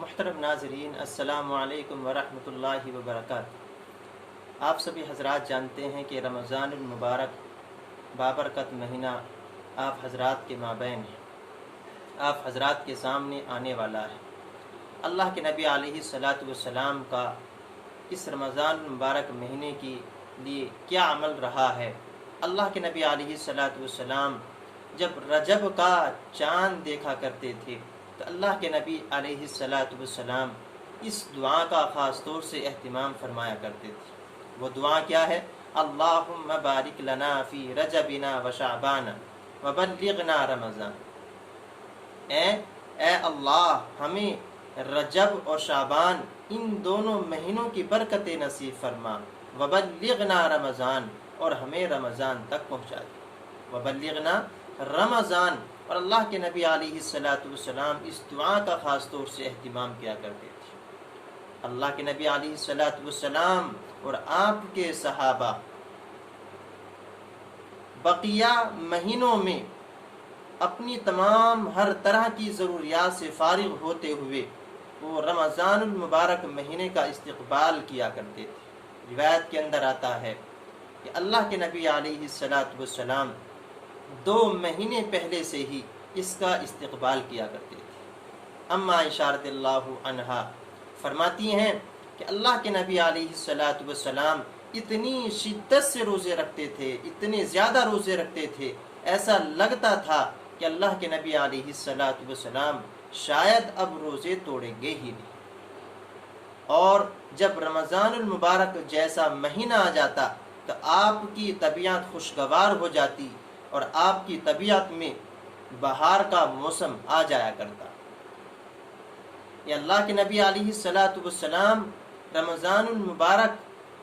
محترم ناظرین، السلام علیکم ورحمۃ اللہ وبرکاتہ۔ آپ سبھی حضرات جانتے ہیں کہ رمضان المبارک بابرکت مہینہ آپ حضرات کے مابین ہے، آپ حضرات کے سامنے آنے والا ہے۔ اللہ کے نبی علیہ الصلاۃ والسلام کا اس رمضان المبارک مہینے کے لیے کیا عمل رہا ہے۔ اللہ کے نبی علیہ الصلاۃ والسلام جب رجب کا چاند دیکھا کرتے تھے تو اللہ کے نبی علیہ الصلاۃ والسلام اس دعا کا خاص طور سے اہتمام فرمایا کرتے تھے۔ وہ دعا کیا ہے؟ اللہم بارک لنا فی رجبنا و شعبان وبلغنا رمضان۔ اے اللہ، ہمیں رجب اور شعبان ان دونوں مہینوں کی برکت نصیب فرما، وبلغنا رمضان، اور ہمیں رمضان تک پہنچا دے۔ وبلغنا رمضان، اور اللہ کے نبی علیہ الصلاۃ والسلام اس دعا کا خاص طور سے اہتمام کیا کرتے تھے۔ اللہ کے نبی علیہ الصلاۃ والسلام اور آپ کے صحابہ بقیہ مہینوں میں اپنی تمام ہر طرح کی ضروریات سے فارغ ہوتے ہوئے وہ رمضان المبارک مہینے کا استقبال کیا کرتے تھے۔ روایت کے اندر آتا ہے کہ اللہ کے نبی علیہ الصلاۃ والسلام 2 مہینے پہلے سے ہی اس کا استقبال کیا کرتے تھے۔ اما عائشہ رضی اللہ عنہا فرماتی ہیں کہ اللہ کے نبی علیہ الصلاۃ والسلام اتنی شدت سے روزے رکھتے تھے، اتنے زیادہ روزے رکھتے تھے، ایسا لگتا تھا کہ اللہ کے نبی علیہ الصلاۃ والسلام شاید اب روزے توڑیں گے ہی نہیں۔ اور جب رمضان المبارک جیسا مہینہ آ جاتا تو آپ کی طبیعت خوشگوار ہو جاتی اور آپ کی طبیعت میں بہار کا موسم آ جایا کرتا۔ یہ اللہ کے نبی علیہ الصلاۃ والسلام رمضان المبارک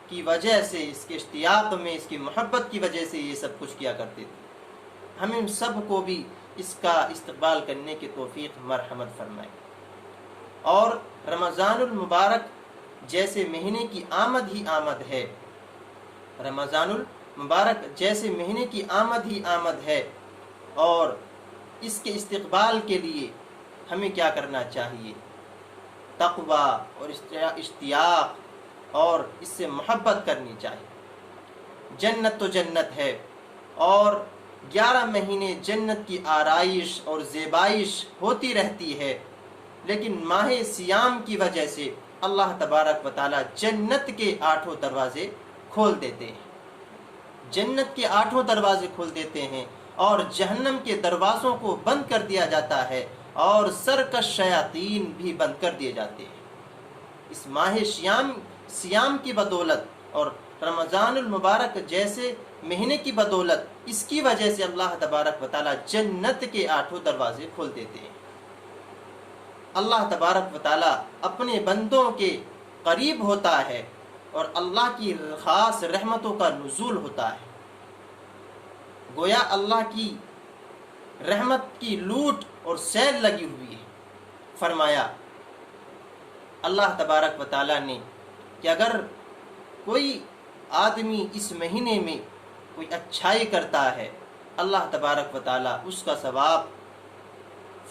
کی وجہ سے، اس کے اشتیاق میں، اس کی محبت کی وجہ سے یہ سب کچھ کیا کرتے تھے۔ ہمیں سب کو بھی اس کا استقبال کرنے کی توفیق مرحمت فرمائے۔ اور رمضان المبارک جیسے مہینے کی آمد ہی آمد ہے، رمضان المبارک جیسے مہینے کی آمد ہی آمد ہے، اور اس کے استقبال کے لیے ہمیں کیا کرنا چاہیے؟ تقوی اور اشتیاق اور اس سے محبت کرنی چاہیے۔ جنت تو جنت ہے، اور 11 مہینے جنت کی آرائش اور زیبائش ہوتی رہتی ہے، لیکن ماہ سیام کی وجہ سے اللہ تبارک و تعالی جنت کے 8 دروازے کھول دیتے ہیں، جنت کے 8 دروازے کھول دیتے ہیں، اور جہنم کے دروازوں کو بند کر دیا جاتا ہے، اور سرکش شیاطین بھی بند کر دیے جاتے ہیں۔ اس ماہ سیام کی بدولت اور رمضان المبارک جیسے مہینے کی بدولت، اس کی وجہ سے اللہ تبارک و تعالی جنت کے 8 دروازے کھول دیتے ہیں۔ اللہ تبارک و تعالی اپنے بندوں کے قریب ہوتا ہے، اور اللہ کی خاص رحمتوں کا نزول ہوتا ہے۔ گویا اللہ کی رحمت کی لوٹ اور سیل لگی ہوئی ہے۔ فرمایا اللہ تبارک و تعالی نے کہ اگر کوئی آدمی اس مہینے میں کوئی اچھائی کرتا ہے، اللہ تبارک و تعالی اس کا ثواب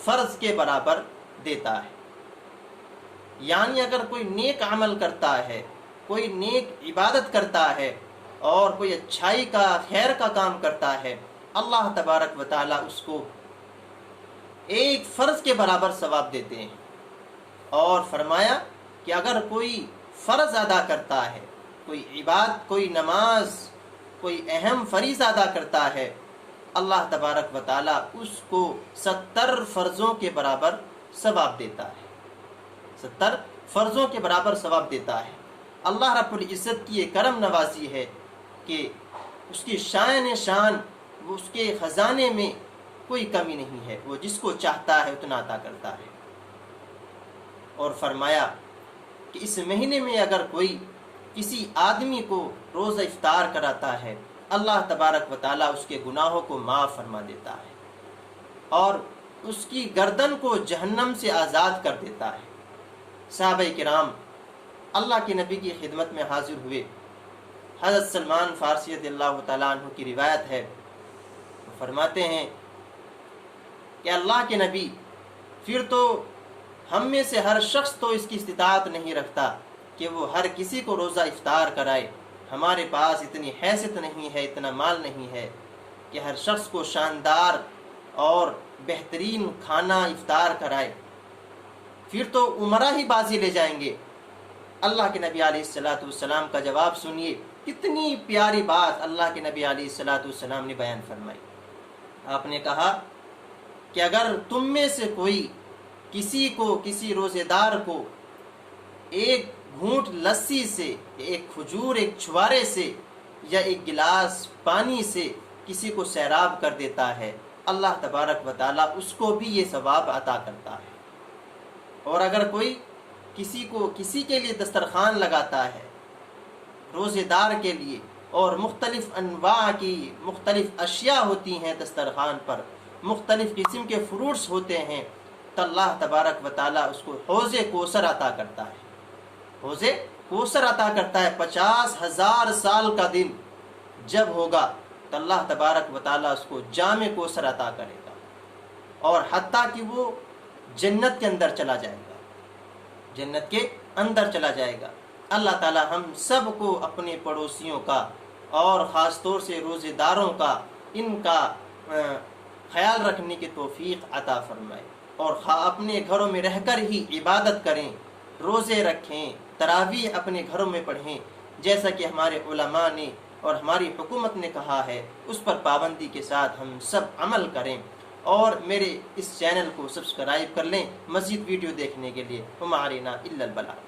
فرض کے برابر دیتا ہے۔ یعنی اگر کوئی نیک عمل کرتا ہے، کوئی نیک عبادت کرتا ہے، اور کوئی اچھائی کا، خیر کا کام کرتا ہے، اللہ تبارک و تعالی اس کو ایک فرض کے برابر ثواب دیتے ہیں۔ اور فرمایا کہ اگر کوئی فرض ادا کرتا ہے، کوئی عبادت، کوئی نماز، کوئی اہم فریضہ ادا کرتا ہے، اللہ تبارک و تعالی اس کو 70 فرضوں کے برابر ثواب دیتا ہے، 70 فرضوں کے برابر ثواب دیتا ہے۔ اللہ رب العزت کی یہ کرم نوازی ہے کہ اس کی شان، اس کے خزانے میں کوئی کمی نہیں ہے، وہ جس کو چاہتا ہے اتنا عطا کرتا ہے۔ اور فرمایا کہ اس مہینے میں اگر کوئی کسی آدمی کو روزہ افطار کراتا ہے، اللہ تبارک و تعالیٰ اس کے گناہوں کو معاف فرما دیتا ہے، اور اس کی گردن کو جہنم سے آزاد کر دیتا ہے۔ صحابہ کرام اللہ کے نبی کی خدمت میں حاضر ہوئے۔ حضرت سلمان فارسی رضی اللہ تعالیٰ عنہ کی روایت ہے، فرماتے ہیں کہ اللہ کے نبی پھر تو ہم میں سے ہر شخص تو اس کی استطاعت نہیں رکھتا کہ وہ ہر کسی کو روزہ افطار کرائے۔ ہمارے پاس اتنی حیثیت نہیں ہے، اتنا مال نہیں ہے کہ ہر شخص کو شاندار اور بہترین کھانا افطار کرائے، پھر تو عمرہ ہی بازی لے جائیں گے۔ اللہ کے نبی علیہ السلام کا جواب سنیے، کتنی پیاری بات اللہ کے نبی علیہ السلام نے بیان فرمائی۔ آپ نے کہا کہ اگر تم میں سے کوئی کسی روزے دار کو ایک گھونٹ لسی سے، ایک کھجور، ایک چھوارے سے یا ایک گلاس پانی سے کسی کو سیراب کر دیتا ہے، اللہ تبارک و تعالیٰ اس کو بھی یہ ثواب عطا کرتا ہے۔ اور اگر کوئی کسی کے لیے دسترخوان لگاتا ہے، روزے دار کے لیے، اور مختلف انواع کی مختلف اشیاء ہوتی ہیں دسترخوان پر، مختلف قسم کے فروٹس ہوتے ہیں، تو اللہ تبارک و تعالیٰ اس کو حوض کوثر عطا کرتا ہے۔ حوض کوثر عطا کرتا ہے۔ 50,000 سال کا دن جب ہوگا تو اللہ تبارک و تعالیٰ اس کو جام کوثر عطا کرے گا، اور حتیٰ کہ وہ جنت کے اندر چلا جائے گا، جنت کے اندر چلا جائے گا۔ اللہ تعالیٰ ہم سب کو اپنے پڑوسیوں کا اور خاص طور سے روزے داروں کا، ان کا خیال رکھنے کی توفیق عطا فرمائے، اور اپنے گھروں میں رہ کر ہی عبادت کریں، روزے رکھیں، تراویح اپنے گھروں میں پڑھیں، جیسا کہ ہمارے علماء نے اور ہماری حکومت نے کہا ہے، اس پر پابندی کے ساتھ ہم سب عمل کریں، اور میرے اس چینل کو سبسکرائب کر لیں مزید ویڈیو دیکھنے کے لیے۔ وما علینا الا البلاغ۔